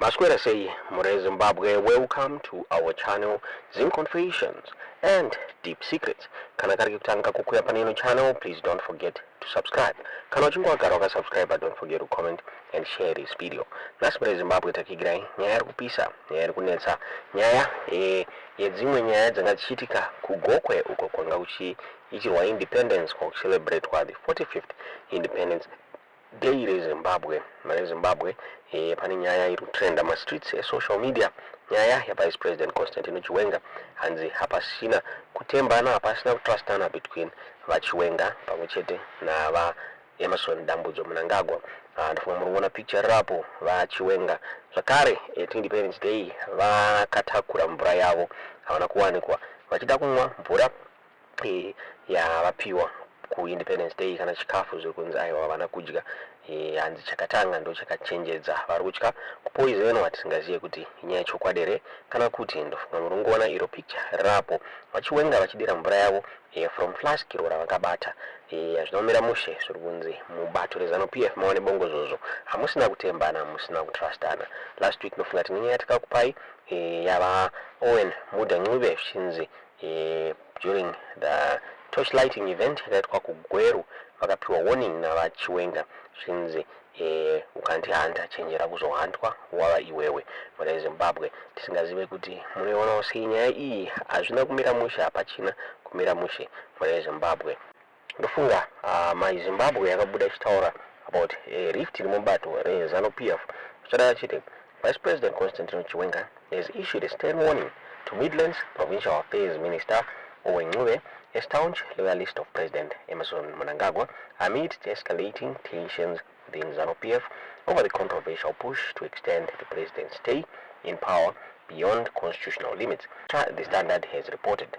Masquera say, More Zimbabwe, welcome to our channel, Zim Confessions and Deep Secrets. Kana kari kutanga kukuya panino channel, please don't forget to subscribe. Kana uchungwa garoka subscribe, but don't forget to comment and share this video. Nasmere Zimbabwe takigirai, nyaya kupisa, nyaya kunetsa, nyaya yedzimwe nyaya dzangachitika ku Gokwe uko kwanga ichirwa independence kwa celebrate kwa the 45th independence day Zimbabwe. Mare Zimbabwe pane nyaya iri trend ma streets social media, nyaya ya Vice President Chiwenga hanzi hapasina kutembana, hapasina kutrustana between vaChiwenga pamwechete na va Emerson Dambudzo Mnangagwa. Ndifuna muona picture rapo vaChiwenga zvakare Independence Day vakatakura mvura yavo havana kuwanikwa vachida kumwa mvura yavapiwa ku Independence Day kana chikafu zviri kunzi aiwa havana kudya hanzi chakatanga ndo chakachenjedza vari kutya kupoizeni vatisingazive kuti inyaya yechokwadi here kana kuti ndofunga murongoona iro picture rapo vaChiwenga vachidira mvura yavo from flask iro ravakabata zvinomira mushe zviri kunzi mubato reZanu-PF mawane bongozozo hamusina kutembana, hamusina kutrustana. Last week ndofunga kuti nenyaya yatakakupai yava Owen Muda zvichinzi during the torchlighting event yakaitwa kuGweru vakapiwa warning navaChiwenga zvichinzi ukandihanda chenjera kuzohandwa wava iwewe. Mara Zimbabwe tisingazive kuti munoionawo sei nyaya iyi hazvina kumira mushe, hapachina kumira mushe mara Zimbabwe. Ndofunga maZimbabwe yakabuda ichitaura about rift iri mubato reZanu-PF zvichadai chiti Vice President Chiwenga has issued a stern warning to Midlands Provincial Affairs Minister Gokwe, a staunch loyalist of President Emerson Mnangagwa, amid escalating tensions within Zanu-PF over the controversial push to extend the president's stay in power beyond constitutional limits, the Standard has reported.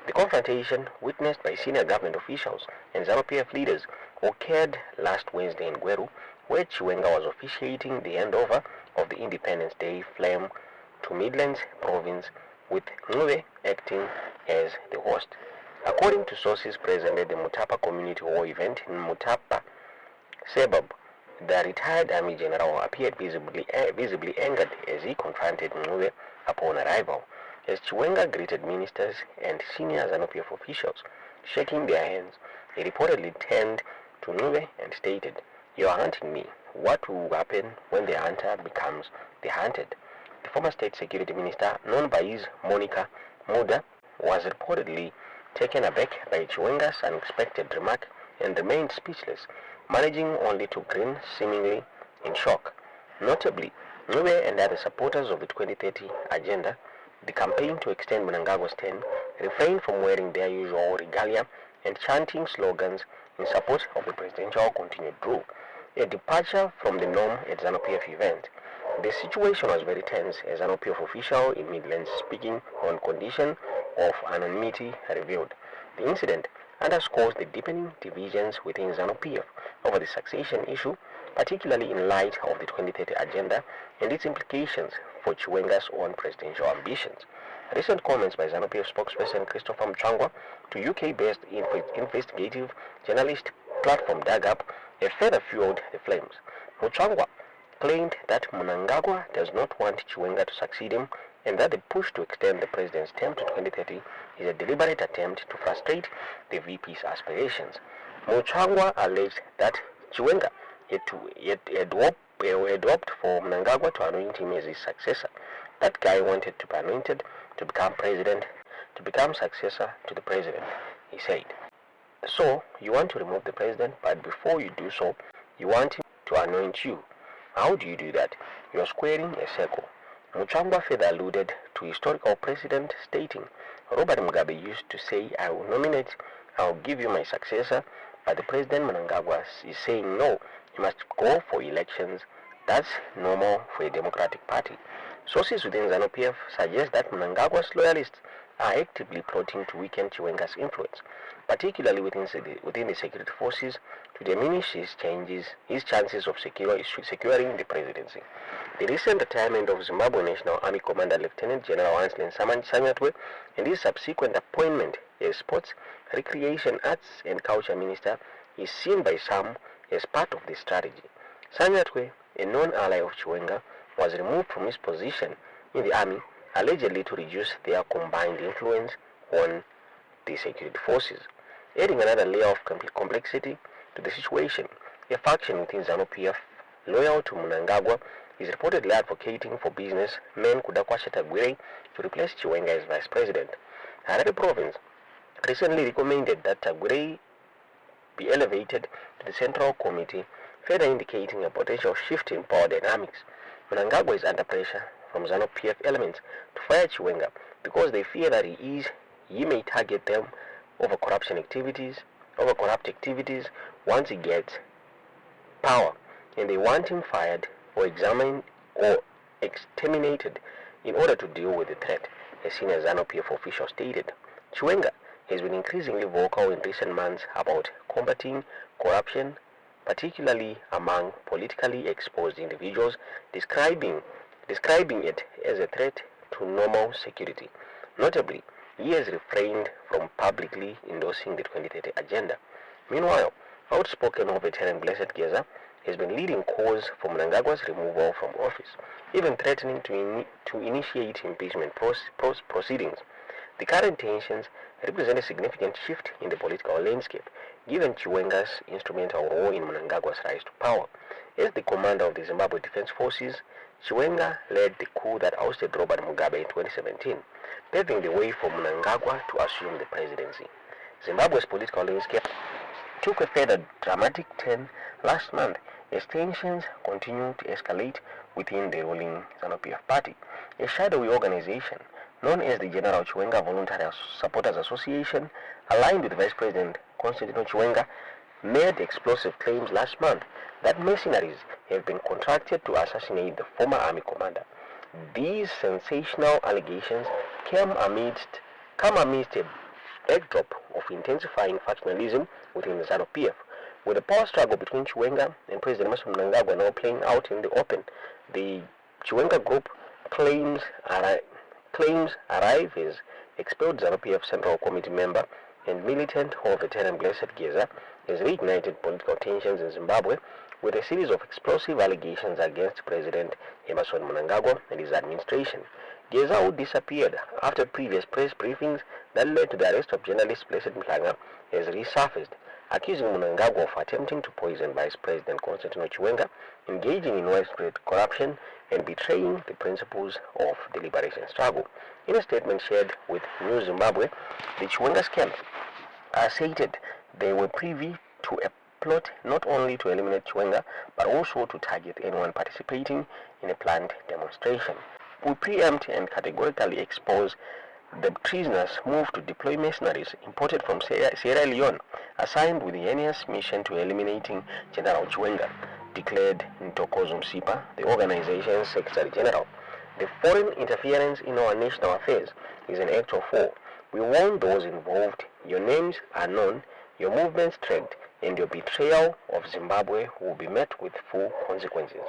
The confrontation, witnessed by senior government officials and Zanu-PF leaders, occurred last Wednesday in Gweru, where Chiwenga was officiating the handover of the Independence Day flame to Midlands Province, with Gokwe acting as the host. According to sources present at the Mutapa Community Hall event in Mutapa suburb, the retired Army General appeared visibly angered as he confronted Gokwe upon arrival. As Chiwenga greeted ministers and senior Zanu-PF officials, shaking their hands, he reportedly turned to Gokwe and stated, "You are hunting me. What will happen when the hunter becomes the hunted?" The former state security minister, known by his moniker Muda, was reportedly taken aback by Chiwenga's unexpected remark and remained speechless, managing only to grin, seemingly in shock. Notably, Gokwe and other supporters of the 2030 agenda, the campaign to extend Mnangagwa's term, refrained from wearing their usual regalia and chanting slogans in support of the presidential continued rule, a departure from the norm at Zanu-PF event. The situation was very tense as an Zanu-PF official in Midlands speaking on condition of anonymity revealed. The incident underscores the deepening divisions within Zanu-PF over the succession issue, particularly in light of the 2030 agenda and its implications for Chiwenga's own presidential ambitions. Recent comments by Zanu-PF spokesperson Christopher Mnangagwa to UK-based investigative journalist platform Dug Up have further fueled the flames. Mnangagwa claimed that Mnangagwa does not want Chiwenga to succeed him and that the push to extend the president's term to 2030 is a deliberate attempt to frustrate the VP's aspirations. Mnangagwa alleged that Chiwenga had hoped for Mnangagwa to anoint him as his successor. That guy wanted to be anointed to become president, to become successor to the president, he said. So, you want to remove the president, but before you do so, you want him to anoint you. How do you do that? You are squaring a circle. Mnangagwa further alluded to historical precedent, stating, Robert Mugabe used to say, I will give you my successor, but the president Mnangagwa is saying, no, you must go for elections. That's normal for a democratic party. Sources within Zanu-PF suggest that Mnangagwa's loyalists are actively plotting to weaken Chiwenga's influence, particularly within the security forces, to diminish his chances of securing the presidency. The recent retirement of Zimbabwe National Army Commander Lieutenant General Anslin Sanyatwe and his subsequent appointment as Sports, Recreation, Arts and Culture Minister is seen by some as part of this strategy. Sanyatwe, a known ally of Chiwenga, was removed from his position in the army, allegedly to reduce their combined influence on the security forces. Adding another layer of complexity to the situation, a faction within Zanu-PF loyal to Mnangagwa is reportedly advocating for businessman Kudakwashe Tagwire to replace Chiwenga as vice president. Harare province recently recommended that Tagwire be elevated to the central committee, further indicating a potential shift in power dynamics. Mnangagwa is under pressure from Zanu-PF elements to fire Chiwenga because they fear that he may target them over corrupt activities once he gets power, and they want him fired or examined or exterminated in order to deal with the threat, a senior Zanu-PF official stated. Chiwenga has been increasingly vocal in recent months about combating corruption, particularly among politically exposed individuals, describing it as a threat to normal security. Notably, he has refrained from publicly endorsing the 2030 agenda. Meanwhile, outspoken veteran Blessed Geza has been leading calls for Mnangagwa's removal from office, even threatening to initiate impeachment proceedings. The current tensions represent a significant shift in the political landscape, given Chiwenga's instrumental role in Mnangagwa's rise to power. As the commander of the Zimbabwe Defense Forces, Chiwenga led the coup that ousted Robert Mugabe in 2017, paving the way for Mnangagwa to assume the presidency. Zimbabwe's political landscape took a further dramatic turn last month as tensions continued to escalate within the ruling Zanu-PF party. A shadowy organization known as the General Chiwenga Voluntary Supporters Association, aligned with Vice President Constantino Chiwenga, made explosive claims last month that mercenaries have been contracted to assassinate the former army commander. These sensational allegations come amidst a backdrop of intensifying factionalism within the Zanu-PF, with the power struggle between Chiwenga and President Emmerson Mnangagwa now playing out in the open. The Chiwenga group claims arrive as expelled Zanu-PF Central Committee member and militant veteran Blessed Geza has reignited political tensions in Zimbabwe with a series of explosive allegations against President Emmerson Mnangagwa and his administration. Geza, who disappeared after previous press briefings that led to the arrest of journalist Blessed Mhlanga, has resurfaced, accusing Mnangagwa of attempting to poison Vice President Constantino Chiwenga, engaging in widespread corruption, and betraying the principles of the liberation struggle. In a statement shared with New Zimbabwe, the Chiwenga's camp stated they were privy to a plot not only to eliminate Chiwenga, but also to target anyone participating in a planned demonstration. We preempt and categorically expose the treasonous move to deploy mercenaries imported from Sierra Leone, assigned with the heinous mission to eliminating General Chiwenga, declared Ntokozo Msipa, the organization's Secretary General. The foreign interference in our national affairs is an act of war. We warn those involved, your names are known, your movements tracked, and your betrayal of Zimbabwe will be met with full consequences.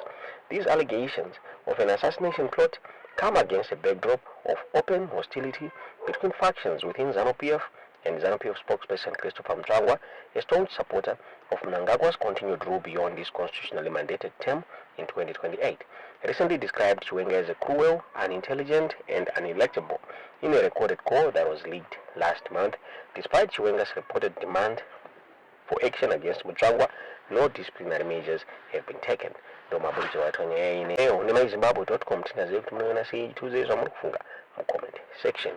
These allegations of an assassination plot come against a backdrop of open hostility between factions within Zanu-PF, and Zanu-PF spokesperson Christopher Mnangagwa, a staunch supporter of Mnangagwa's continued rule beyond his constitutionally mandated term in 2028, recently described Chiwenga as a cruel, unintelligent, and unelectable in a recorded call that was leaked last month. Despite Chiwenga's reported demand for action against Mnangagwa, no disciplinary measures have been taken. Ndomabulira watonyeye ne zimbabwe.com tinazive kuti munoona sei tuze zvamunofunga mu comment section.